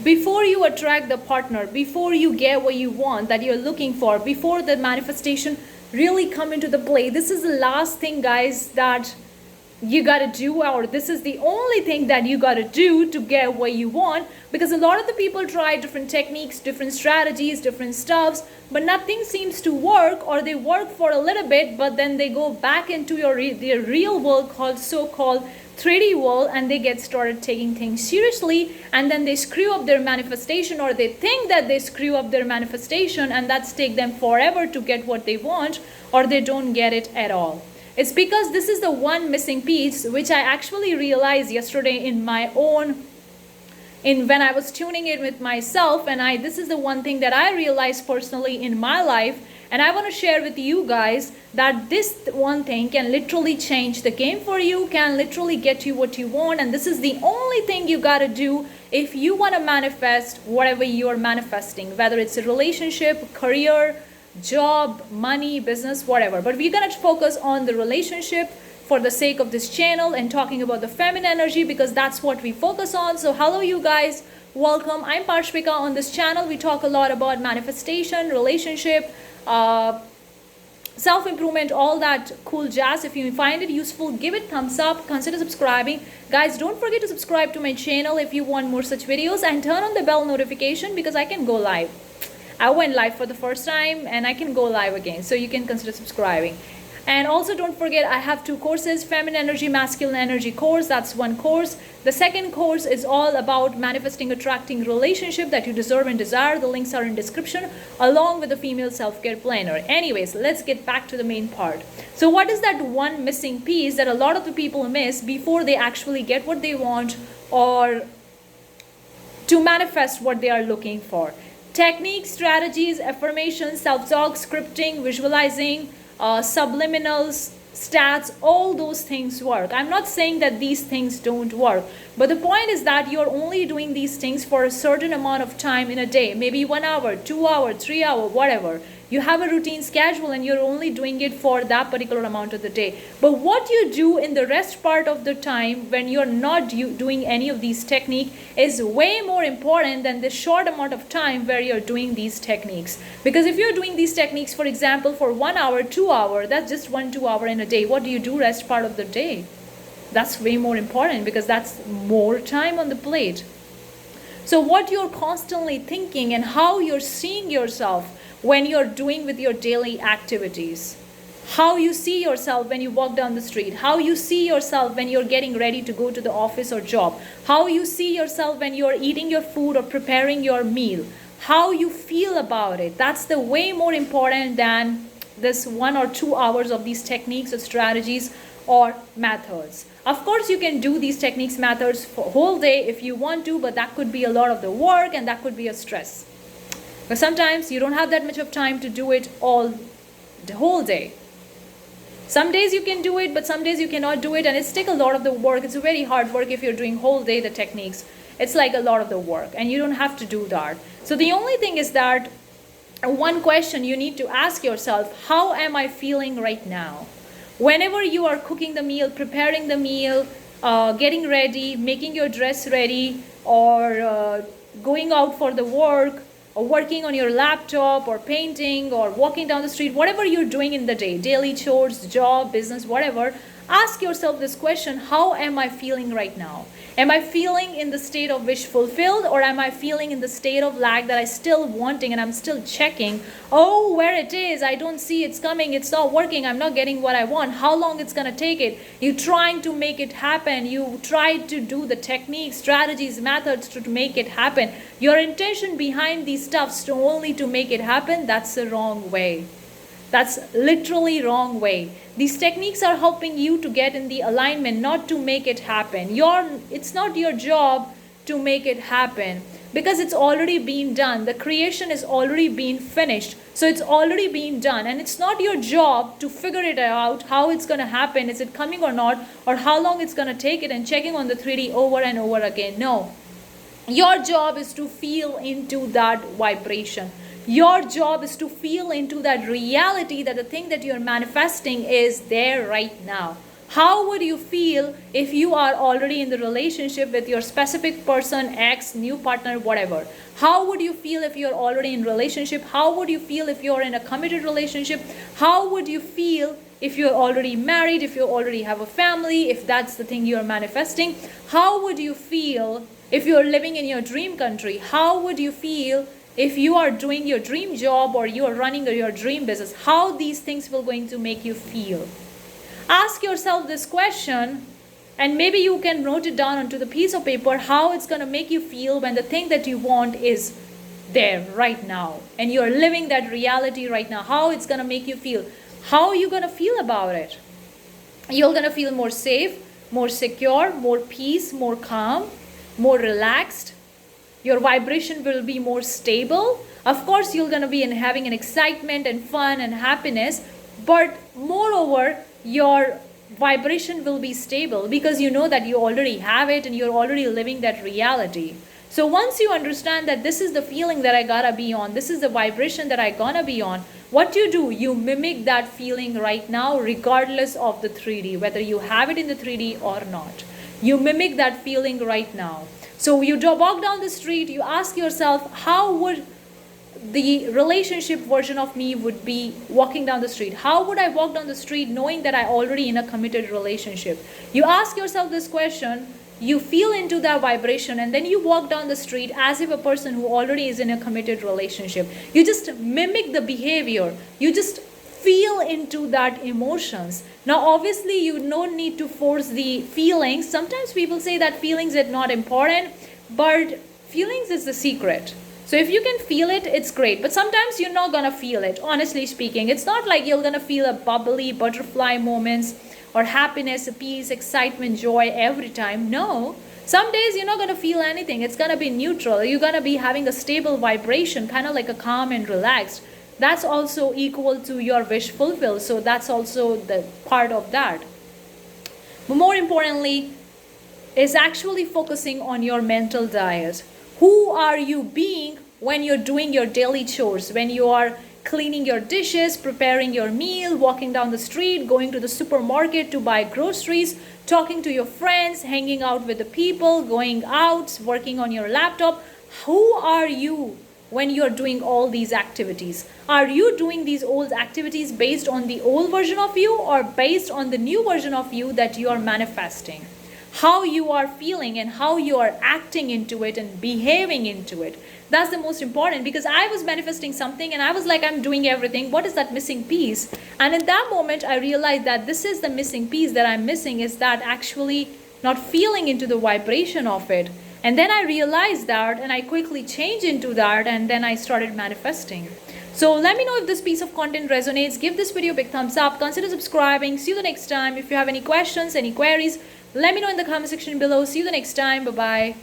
Before you attract the partner, before you get what you want that you're looking for, before the manifestation really come into the play, this is the last thing, guys, that you gotta do, or this is the only thing that you gotta do to get what you want. Because a lot of the people try different techniques, different strategies, different stuffs, but nothing seems to work, or they work for a little bit but then they go back into their real world, called so-called 3D world, and they get started taking things seriously, and then they screw up their manifestation, or they think that they screw up their manifestation, and that's take them forever to get what they want, or they don't get it at all. It's because this is the one missing piece, which I actually realized yesterday in my own, in when I was tuning in with myself, and this is the one thing that I realized personally in my life, and I want to share with you guys that this one thing can literally change the game for you, can literally get you what you want, and this is the only thing you got to do if you want to manifest whatever you're manifesting, whether it's a relationship, career, job, money, business, whatever. But we're going to focus on the relationship for the sake of this channel and talking about the feminine energy, because that's what we focus on. So hello you guys, welcome. I'm Parshvika. On this channel we talk a lot about manifestation, relationship, self-improvement, all that cool jazz. If you find it useful, give it thumbs up, consider subscribing. Guys, don't forget to subscribe to my channel if you want more such videos, and turn on the bell notification, because I can go live. I went live for the first time and I can go live again, so you can consider subscribing. And also don't forget, I have 2 courses, Feminine Energy, Masculine Energy course, that's one course. The second course is all about manifesting, attracting relationship that you deserve and desire. The links are in description, along with the female self-care planner. Anyways, let's get back to the main part. So what is that one missing piece that a lot of the people miss before they actually get what they want, or to manifest what they are looking for? Techniques, strategies, affirmations, self-talk, scripting, visualizing, subliminals, stats, all those things work. I'm not saying that these things don't work, but the point is that you're only doing these things for a certain amount of time in a day, maybe 1 hour, 2 hours, 3 hours, whatever. You have a routine schedule and you're only doing it for that particular amount of the day. But what you do in the rest part of the time when you're not doing any of these techniques is way more important than the short amount of time where you're doing these techniques. Because if you're doing these techniques, for example, for 1 hour, 2 hours, that's just 1-2 hours in a day. What do you do rest part of the day? That's way more important, because that's more time on the plate. So what you're constantly thinking and how you're seeing yourself when you're doing with your daily activities, how you see yourself when you walk down the street, how you see yourself when you're getting ready to go to the office or job, how you see yourself when you're eating your food or preparing your meal, how you feel about it, that's the way more important than this 1 or 2 hours of these techniques or strategies or methods. Of course you can do these techniques, methods for a whole day if you want to, but that could be a lot of the work and that could be a stress. But sometimes you don't have that much of time to do it all the whole day. Some days you can do it, but some days you cannot do it, and it's take a lot of the work. It's a very hard work if you're doing whole day the techniques. It's like a lot of the work, and you don't have to do that. So the only thing is that one question you need to ask yourself, how am I feeling right now? Whenever you are cooking the meal, preparing the meal, getting ready, making your dress ready, or going out for the work, or working on your laptop, or painting, or walking down the street, whatever you're doing in the day, daily chores, job, business, whatever, ask yourself this question, how am I feeling right now? Am I feeling in the state of wish fulfilled, or am I feeling in the state of lack that I still wanting and I'm still checking, oh, where it is, I don't see it's coming, it's not working, I'm not getting what I want, how long it's gonna take it? You trying to make it happen, you try to do the techniques, strategies, methods to make it happen. Your intention behind these stuffs only to make it happen, that's the wrong way. That's literally wrong way. These techniques are helping you to get in the alignment, not to make it happen. It's not your job to make it happen, because it's already been done. The creation is already been finished. So it's already been done, and it's not your job to figure it out, how it's going to happen, is it coming or not, or how long it's going to take it, and checking on the 3D over and over again. No. Your job is to feel into that vibration. Your job is to feel into that reality that the thing that you're manifesting is there right now. How would you feel if you are already in the relationship with your specific person, ex, new partner, whatever? How would you feel if you're already in relationship? How would you feel if you're in a committed relationship? How would you feel if you're already married, if you already have a family, if that's the thing you're manifesting? How would you feel if you're living in your dream country? How would you feel if you are doing your dream job or you are running your dream business? How these things will going to make you feel? Ask yourself this question, and maybe you can note it down onto the piece of paper, how it's going to make you feel when the thing that you want is there right now and you're living that reality right now. How it's going to make you feel. How are you going to feel about it? You're going to feel more safe, more secure, more peace, more calm, more relaxed. Your vibration will be more stable. Of course, you're going to be having an excitement and fun and happiness, but moreover, your vibration will be stable because you know that you already have it and you're already living that reality. So once you understand that this is the feeling that I gotta be on, this is the vibration that I gonna be on, what you do, you mimic that feeling right now regardless of the 3D, whether you have it in the 3D or not. You mimic that feeling right now. So you walk down the street, you ask yourself, how would the relationship version of me would be walking down the street? How would I walk down the street knowing that I already in a committed relationship? You ask yourself this question, you feel into that vibration, and then you walk down the street as if a person who already is in a committed relationship. You just mimic the behavior. You just feel into that emotions. Now obviously you don't need to force the feelings. Sometimes people say that feelings are not important, but feelings is the secret. So if you can feel it, it's great. But sometimes you're not going to feel it, honestly speaking. It's not like you're going to feel a bubbly butterfly moments or happiness, peace, excitement, joy every time. No. Some days you're not going to feel anything. It's going to be neutral. You're going to be having a stable vibration, kind of like a calm and relaxed. That's also equal to your wish fulfilled. So that's also the part of that. But more importantly, is actually focusing on your mental diet. Who are you being when you're doing your daily chores, when you are cleaning your dishes, preparing your meal, walking down the street, going to the supermarket to buy groceries, talking to your friends, hanging out with the people, going out, working on your laptop? Who are you when you're doing all these activities? Are you doing these old activities based on the old version of you or based on the new version of you that you are manifesting? How you are feeling and how you are acting into it and behaving into it. That's the most important, because I was manifesting something and I was like, I'm doing everything. What is that missing piece? And in that moment, I realized that this is the missing piece that I'm missing, is that actually not feeling into the vibration of it. And then I realized that and I quickly changed into that, and then I started manifesting. So let me know if this piece of content resonates. Give this video a big thumbs up. Consider subscribing. See you the next time. If you have any questions, any queries, let me know in the comment section below. See you the next time. Bye-bye.